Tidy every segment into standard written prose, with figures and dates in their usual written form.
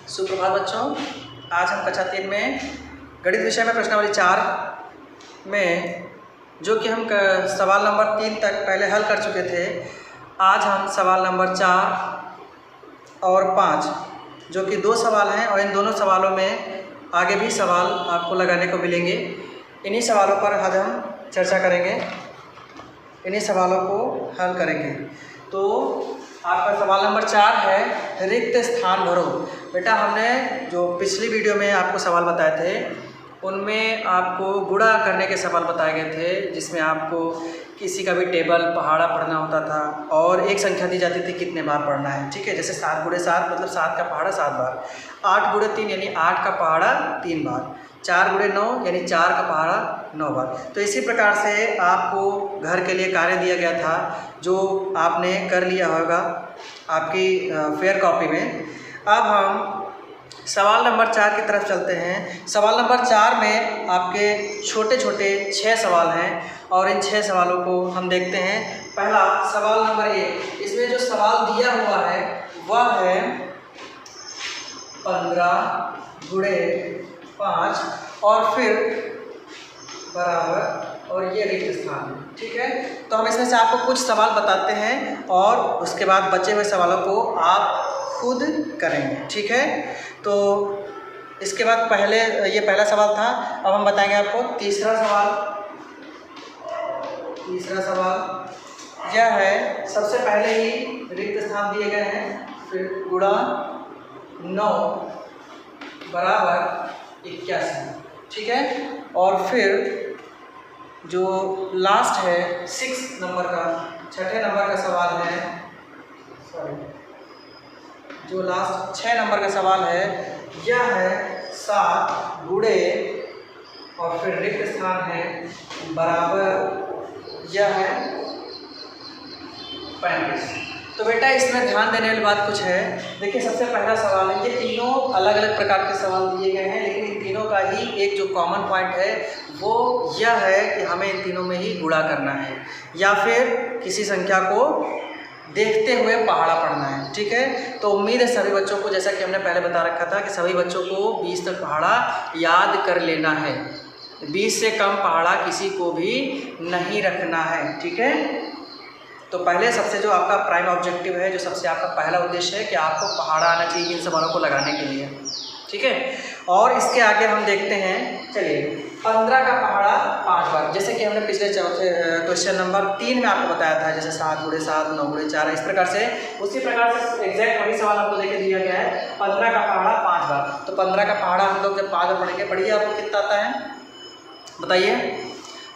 सुप्रभात बच्चों, आज हम कक्षा 3 में गणित विषय में प्रश्नावली 4 में जो कि हम सवाल नंबर 3 तक पहले हल कर चुके थे, आज हम सवाल नंबर 4 और 5 जो कि 2 सवाल हैं और इन दोनों सवालों में आगे भी सवाल आपको लगाने को मिलेंगे। इन्हीं सवालों पर आज हम चर्चा करेंगे, इन्हीं सवालों को हल करेंगे। तो आपका सवाल नंबर 4 है रिक्त स्थान भरो। बेटा, हमने जो पिछली वीडियो में आपको सवाल बताए थे उनमें आपको गुणा करने के सवाल बताए गए थे, जिसमें आपको किसी का भी टेबल पहाड़ा पढ़ना होता था और एक संख्या दी जाती थी कितने बार पढ़ना है। ठीक है, जैसे 7 गुणे 7 मतलब 7 का पहाड़ा 7 बार, 8 गुणे 3 यानी 8 का पहाड़ा 3 बार, 4 गुणे 9 यानी 4 का पहाड़ा 9 बार। तो इसी प्रकार से आपको घर के लिए कार्य दिया गया था जो आपने कर लिया होगा आपकी फेयर कॉपी में। अब हम सवाल नंबर 4 की तरफ चलते हैं। सवाल नंबर 4 में आपके छोटे छोटे 6 सवाल हैं और इन 6 सवालों को हम देखते हैं। पहला सवाल नंबर 1, इसमें जो सवाल दिया हुआ है वह है 15 गुणे 5 और फिर बराबर और ये रिक्त स्थान है। ठीक है, तो हम इसमें से आपको कुछ सवाल बताते हैं और उसके बाद बचे हुए सवालों को आप खुद करेंगे। ठीक है, तो इसके बाद ये पहला सवाल था। अब हम बताएंगे आपको तीसरा सवाल। तीसरा सवाल यह है, सबसे पहले ही रिक्त स्थान दिए गए हैं, फिर गुणा 9 बराबर 81। ठीक है, और फिर जो लास्ट है 6 नंबर का, 6ठे नंबर का सवाल है, जो लास्ट 6 नंबर का सवाल है यह है 7 गुणे और फिर रिक्त स्थान है बराबर यह है 35। तो बेटा, इसमें ध्यान देने वाली बात कुछ है। देखिए, सबसे पहला सवाल है, ये तीनों अलग अलग प्रकार के सवाल दिए गए हैं, लेकिन इन तीनों का ही एक जो कॉमन पॉइंट है वो यह है कि हमें इन तीनों में ही गुणा करना है या फिर किसी संख्या को देखते हुए पहाड़ा पढ़ना है। ठीक है, तो उम्मीद है सभी बच्चों को, जैसा कि हमने पहले बता रखा था कि सभी बच्चों को 20 तक पहाड़ा याद कर लेना है। 20 से कम पहाड़ा किसी को भी नहीं रखना है। ठीक है, तो पहले सबसे जो आपका प्राइम ऑब्जेक्टिव है, जो सबसे आपका पहला उद्देश्य है कि आपको पहाड़ा आना चाहिए इन सवालों को लगाने के लिए। ठीक है, और इसके आगे हम देखते हैं, चलिए 15 का पहाड़ा 5 बार, जैसे कि हमने पिछले चौथे क्वेश्चन नंबर 3 में आपको बताया था, जैसे 7 गुणे 7 9 गुणे 4, इस प्रकार से उसी प्रकार से एग्जैक्ट वही सवाल आपको देके दिया गया है। 15 का पहाड़ा 5 बार, तो 15 का पहाड़ा हम लोग जब 5 बार पढ़ेंगे, पढ़िए आपको कितना आता है बताइए।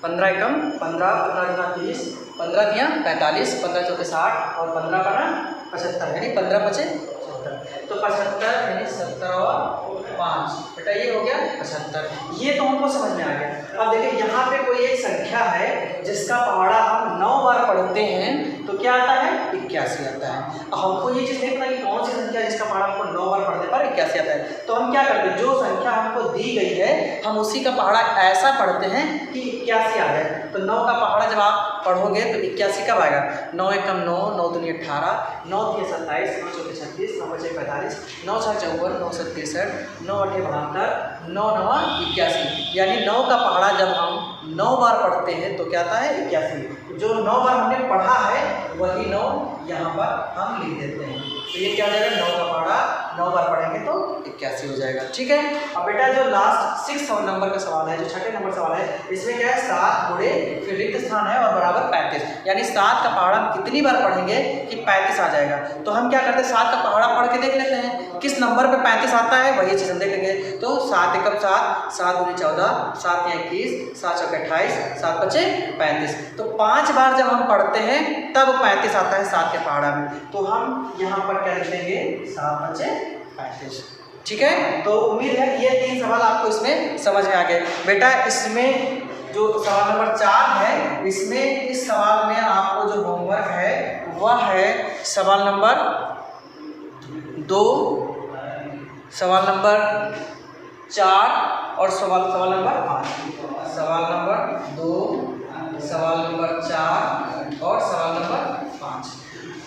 15 एकम 15, 15 गुना 30, 15 दिया 45, 15 चौके 60 और 15 बना 75, यानी 15 पचे 75। तो 75 यानी 70 और 5, बेटा ये हो गया 75। ये तो हमको समझ में आ गया। अब देखिए, यहाँ पे कोई एक संख्या है जिसका पहाड़ा हम 9 बार पढ़ते हैं, तो क्या आता है 81 आता है। अब हमको ये चीज़ नहीं पता कि कौन सी संख्या जिसका पहाड़ा हमको 9 बार पढ़ने पर 81 आता है, तो हम क्या करते हैं, जो संख्या हमको दी गई है हम उसी का पहाड़ा ऐसा पढ़ते हैं कि 81 आ जाए। तो 9 का पहाड़ा जब आप पढ़ोगे तो 81 कब आएगा, 9 एकम 9, 9 दूनी 18, 9 दिए 27, 9 चौके 36, 9 बचे 45, 9 छः 54, 9 7 63, 9 8 72, 9 9 81, यानी 9 का पहाड़ा जब हम 9 बार पढ़ते हैं तो क्या आता है 81। जो 9 बार हमने पढ़ा है वही 9 यहाँ पर हम लिख देते हैं, तो ये क्या हो जाएगा, 9 का पहाड़ा 9 बार पढ़ेंगे तो 81 हो जाएगा। ठीक है, अब बेटा जो लास्ट 6 नंबर का सवाल है, जो 6ठे नंबर सवाल है, इसमें क्या है 7 गुणे फिर रिक्त स्थान है और बराबर 35, यानी 7 का पहाड़ा हम कितनी बार पढ़ेंगे कि 35 आ जाएगा। तो हम क्या करते हैं, 7 का पहाड़ा पढ़ के देख लेते हैं किस नंबर पे 35 आता है, वही चीज़ हम देख लेंगे। तो 7 एकम 7, 7 दूनी 14, 7 या 21, 7 चौके 28, 7 बचे 35। तो 5 बार जब हम पढ़ते हैं तब 35 आता है 7 के पहाड़ा में, तो हम यहाँ पर क्या लिख देंगे 7 बचे 35। ठीक है, तो उम्मीद है कि ये 3 सवाल आपको इसमें समझ में आ गए। बेटा, इसमें जो सवाल नंबर 4 है, इसमें इस सवाल में आपको जो होमवर्क है वह है सवाल नंबर 2, सवाल नंबर 4 और सवाल नंबर 5। सवाल नंबर 2, सवाल नंबर 4 और सवाल नंबर 5।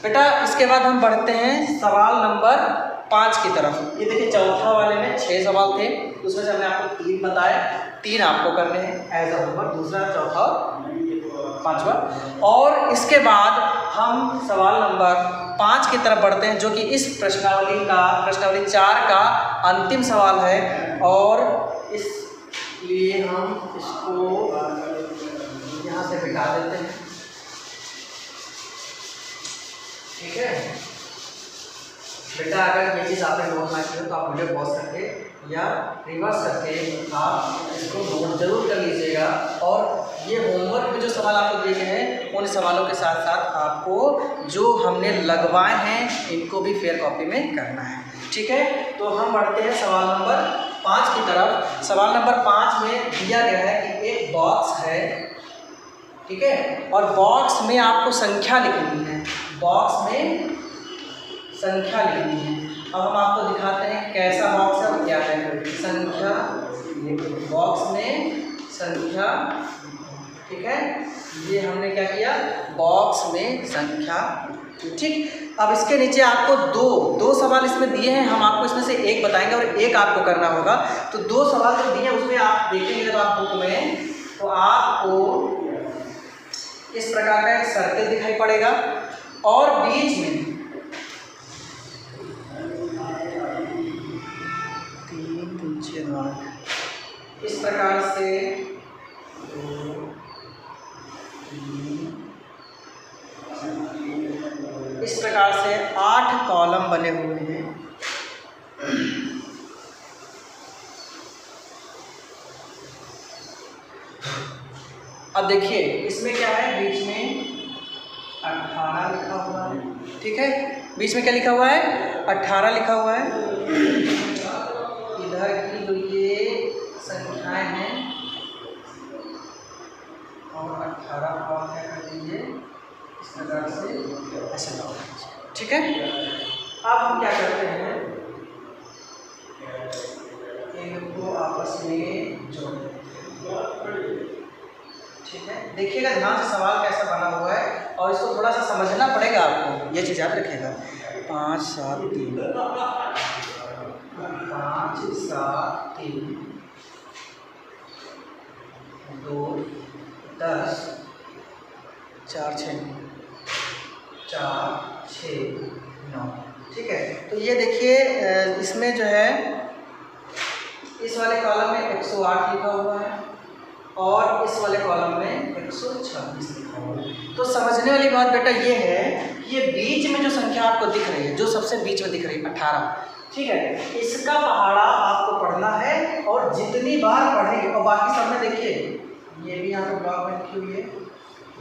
बेटा, इसके बाद हम बढ़ते हैं सवाल नंबर 5 की तरफ। ये देखिए चौथा वाले में 6 सवाल थे, उसमें से हमने आपको 3 बताए, 3 आपको करने हैं एज अ होमवर्क, दूसरा, चौथा और 5वां। और इसके बाद हम सवाल नंबर 5 की तरफ बढ़ते हैं, जो कि इस प्रश्नावली 4 का अंतिम सवाल है। और इसलिए हम इसको यहाँ से बिठा देते हैं, ठीक है बेटा। अगर ये चीज़ आपने नोट ना की हो तो आप वीडियो पॉज करके या रिवर्स करके आप इसको नोट जरूर कर लीजिएगा। और ये होमवर्क में जो सवाल आपको दिए गए हैं, उन सवालों के साथ साथ आपको जो हमने लगवाए हैं इनको भी फेयर कॉपी में करना है, ठीक है। तो हम बढ़ते हैं सवाल नंबर 5 की तरफ। सवाल नंबर 5 में दिया गया है कि एक बॉक्स है, ठीक है, और बॉक्स में आपको संख्या लिखनी है, बॉक्स में संख्या लिखनी है। अब हम आपको दिखाते हैं कैसा बॉक्स है और क्या है। संख्या, बॉक्स में संख्या, ठीक है, ये हमने क्या किया, बॉक्स में संख्या, ठीक। अब इसके नीचे आपको दो सवाल इसमें दिए हैं, हम आपको इसमें से एक बताएंगे और एक आपको करना होगा। तो 2 सवाल जो दिए हैं उसमें आप देखेंगे जब आप बुक में, तो आपको इस प्रकार का एक सर्कल दिखाई पड़ेगा और बीच में 3 3 6 9 इस प्रकार से 2 3 इस प्रकार से 8 कॉलम बने हुए हैं। अब देखिए इसमें क्या है, बीच में 18 लिखा हुआ है, ठीक है, बीच में क्या लिखा हुआ है, 18 लिखा हुआ है। इधर की जो ये संख्याएं हैं और 18 को आप क्या कर दीजिए इस प्रकार से ऐसे लगा, ठीक है। अब हम क्या करते हैं, इनको आपस में जोड़ देते हैं, ठीक है। देखिएगा ध्यान से सवाल कैसा बना हुआ है और इसको थोड़ा सा समझना पड़ेगा आपको, ये चीज़ याद रखिएगा। 5 7 3 5 7 3 2 10 4 6 4 6 9, ठीक है। तो ये देखिए इसमें जो है इस वाले कॉलम में 108 लिखा हुआ है और इस वाले कॉलम में 126 लिखा हुआ है। तो समझने वाली बात बेटा ये है कि ये बीच में जो संख्या आपको दिख रही है, जो सबसे बीच में दिख रही है 18, ठीक है, इसका पहाड़ा आपको पढ़ना है और जितनी बार पढ़ेंगे, और बाकी सब में देखिए ये भी यहाँ पे ब्लॉक में लिखी हुई है,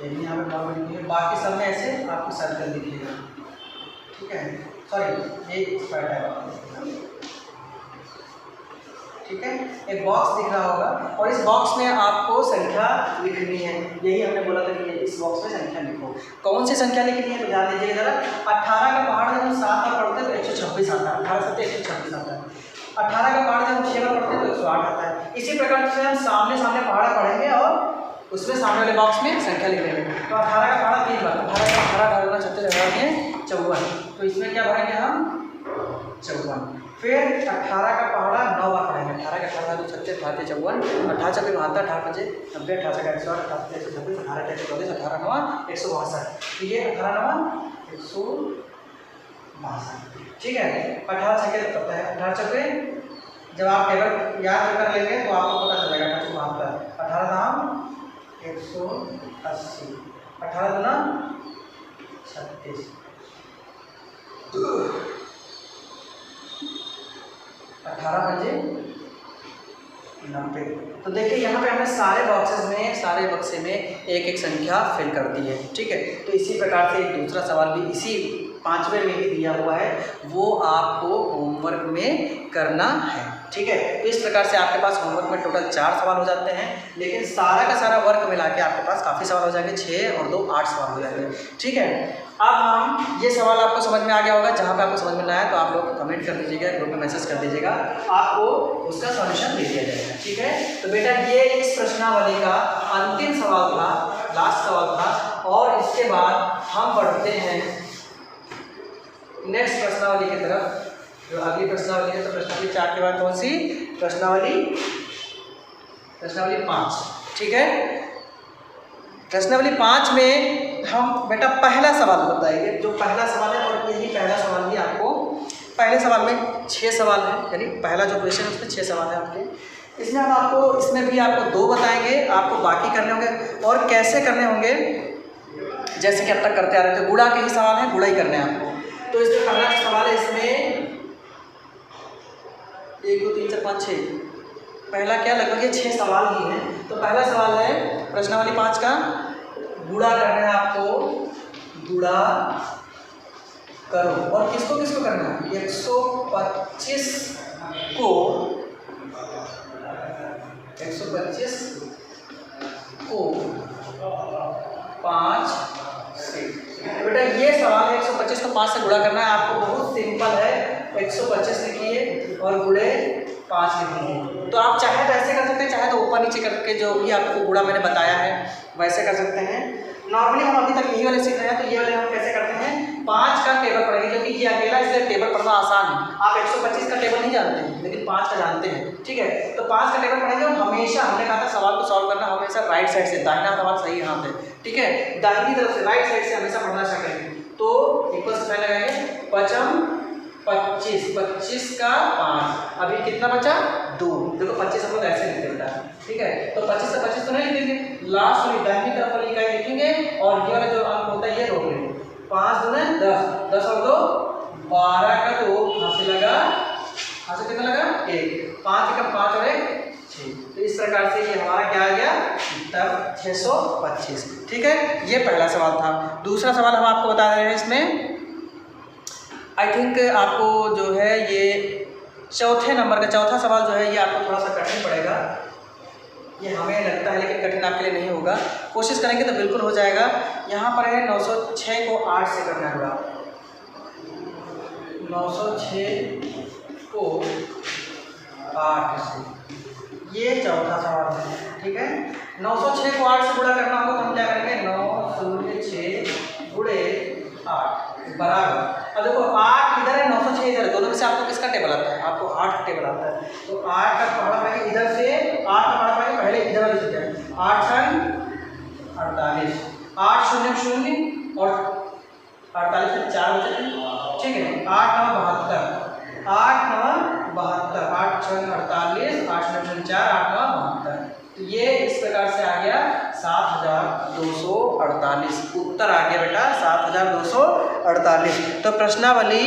ये भी यहाँ पे ब्लॉक में लिखी हुई है, बाकी सब में ऐसे आपको सर्कल दिखेगा, ठीक है, सॉरी ये स्क्वायर है, ठीक है। एक बॉक्स दिख रहा होगा और इस बॉक्स में आपको संख्या लिखनी है, यही हमने बोला था कि इस बॉक्स में संख्या लिखो। कौन सी संख्या लिखनी है तो ध्यान दीजिए जरा। 18 का पहाड़ जब हम 7 बार पढ़ते हैं तो 126 आता है, 18 7 126 आता है। 18 का पहाड़ जब हम 6 बार पढ़ते हैं तो 108 आता है। इसी प्रकार से हम सामने सामने पहाड़ा पढ़ेंगे और उसमें सामने वाले बॉक्स में संख्या लिख लेंगे। तो 18 का पहाड़ा 3 बार, 18 का पहाड़ा 18 36 54, तो इसमें क्या भरेंगे हम 54। फिर 18 का पहाड़ा 9 बार पढ़ेंगे, 18 का 18 2 36 18 54, 18 चौके 72, 18 5 90, 18 का 108, 18 26 26, 18 के 24, 18 9 162, ठीक है, 18 9 162, ठीक है। 18 छक्के तब है 18 चौके, जब आप टेबल याद कर लेंगे तो आपको पता चलेगा 172, 18 नाम 180, 18 दुना 36, 18 बजे 90। तो देखिए यहाँ पे हमने सारे बॉक्सेस में, सारे बक्से में एक एक संख्या फिल कर दी है, ठीक है। तो इसी प्रकार से एक दूसरा सवाल भी इसी 5वें में ही दिया हुआ है, वो आपको होमवर्क में करना है, ठीक है। तो इस प्रकार से आपके पास होमवर्क में टोटल 4 सवाल हो जाते हैं, लेकिन सारा का सारा वर्क मिला के आपके पास काफ़ी सवाल हो जाएंगे, 6 और 2 8 सवाल हो जाएंगे, ठीक है। अब हम ये सवाल आपको समझ में आ गया होगा, जहाँ पे आपको समझ में ना आया तो आप लोग कमेंट कर दीजिएगा, ग्रुप में मैसेज कर दीजिएगा, आपको उसका सॉल्यूशन दे दिया जाएगा, ठीक है। तो बेटा ये इस प्रश्नावली का अंतिम सवाल था, लास्ट सवाल था, और इसके बाद हम बढ़ते हैं नेक्स्ट प्रश्नावली की तरफ। जो अगली प्रश्नावली है, तो प्रश्नावली 4 के बाद कौन सी? प्रश्नावली 5। ठीक है, प्रश्नावली 5 में हम बेटा पहला सवाल बताएंगे। जो पहला सवाल है, और यही पहला सवाल भी आपको, पहले सवाल में 6 सवाल हैं, यानी पहला जो क्वेश्चन है उसमें 6 सवाल हैं आपके। इसमें हम आपको, इसमें भी आपको 2 बताएंगे, आपको बाकी करने होंगे। और कैसे करने होंगे? जैसे कि अब तक करते आ रहे थे, गुणा के ही सवाल हैं, गुणा ही करने हैं आपको। तो इसमें पहला सवाल है, इसमें 1 2 3 4 5 6, पहला क्या, लगभग ये 6 सवाल ही हैं। तो पहला सवाल है प्रश्नावली 5 का, गुणा करना है आपको, गुणा करो। और किसको किसको करना है? 125 को 5 से। बेटा ये सवाल है, 125 को 5 से गुणा करना है आपको, बहुत सिंपल है। 125 लिखिए और गुणे 5 लिखिए। तो आप चाहे तो ऐसे कर सकते हैं, चाहे तो ऊपर नीचे करके जो भी आपको गुणा मैंने बताया है वैसे कर सकते हैं। नॉर्मली हम अभी तक यही वाले सीख रहे हैं, तो ये वाले हम कैसे करते हैं? 5 का टेबल पढ़ेंगे, क्योंकि ये अकेला इसलिए टेबल पढ़ना आसान है। आप 125 का टेबल नहीं जानते हैं, लेकिन 5 का जानते हैं। ठीक है, तो 5 का टेबल पढ़ेंगे। और हमेशा हमने कहा था सवाल को सॉल्व करना हमेशा राइट साइड से, दाहिना सवाल सही हाथ है। ठीक है, दाहिनी तरफ से, राइट साइड से हमेशा पढ़ना स्टार्ट करेंगे। तो इक्वल साइन लगाएंगे, 25 का 5, अभी कितना बचा? 2। देखो 25 हम लोग ऐसे लिख देता है। ठीक है, तो 25 से 25 तो नहीं लिखेंगे, लास्ट वाली दाहिनी तरफ वाली इकाई लिखेंगे, और ये वाला जो अंक होता है ये रोक लेंगे। 5 दूने 10, 10 और 2 12 का 2, हाथ से लगा, हाथ से कितना लगा? 1, 5 का 5 और 1 6। तो इस प्रकार से ये हमारा क्या आ गया? उत्तर 625। ठीक है, ये पहला सवाल था। दूसरा सवाल हम आपको बता रहे हैं, इसमें आई थिंक आपको जो है ये चौथे नंबर का चौथा सवाल जो है ये आपको थोड़ा सा कठिन पड़ेगा। ये हमें लगता है, लेकिन कठिन आपके लिए नहीं होगा। कोशिश करेंगे तो बिल्कुल हो जाएगा। यहाँ पर है 906 को 8 से करना होगा। 906 को 8 से, ये चौथा सवाल है। ठीक है, 906 को 8 से गुणा करना होगा, तो हम क्या करेंगे? 906 गुणे 8 बराबर। अब देखो 8 इधर है, 906 इधर है, दोनों में से आपको किसका टेबल आता है? आपको 8 का टेबल आता है। तो 8 का पढ़ा पाएंगे इधर से, 8 का पढ़ा पाएंगे पहले इधर वाली जगह। 8 6 48, 8 0 0 और 48 में 4 बचे। ठीक है, 8 9 72, 8 9 72, 8 6 48, 8 0 0 4, 8 9 72। तो ये इस प्रकार से आ गया 7248। उत्तर आ गया बेटा 7248। तो प्रश्नावली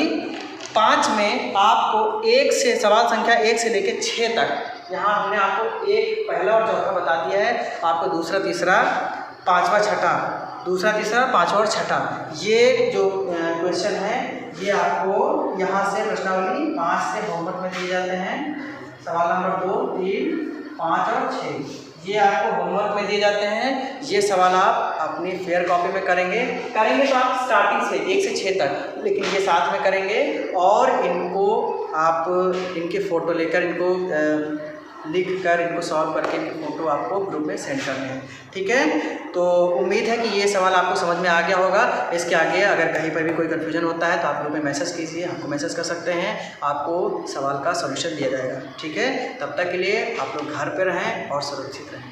5 में आपको 1 से, सवाल संख्या 1 से लेकर 6 तक, यहाँ हमने आपको एक पहला और चौथा बता दिया है। आपको दूसरा, तीसरा, पाँचवा, छठा, दूसरा, तीसरा, पाँचवा और छठा, ये जो क्वेश्चन है ये आपको यहाँ से प्रश्नावली 5 से होमवर्क में दिए जाते हैं। सवाल नंबर 2, 3, 5 और 6 ये आपको होमवर्क में दिए जाते हैं। ये सवाल आप अपनी फेयर कॉपी में करेंगे तो आप स्टार्टिंग से 1 से 6 तक, लेकिन ये साथ में करेंगे। और इनको आप, इनके फ़ोटो लेकर, इनको लिख कर, इनको सॉल्व करके इनकी फ़ोटो आपको ग्रुप में सेंड करने हैं। ठीक है, तो उम्मीद है कि ये सवाल आपको समझ में आ गया होगा। इसके आगे अगर कहीं पर भी कोई कन्फ्यूजन होता है तो आप ग्रुप में मैसेज कीजिए, हमको मैसेज कर सकते हैं, आपको सवाल का सॉल्यूशन दिया जाएगा। ठीक है, तब तक के लिए आप लोग घर पे रहें और सुरक्षित रहें।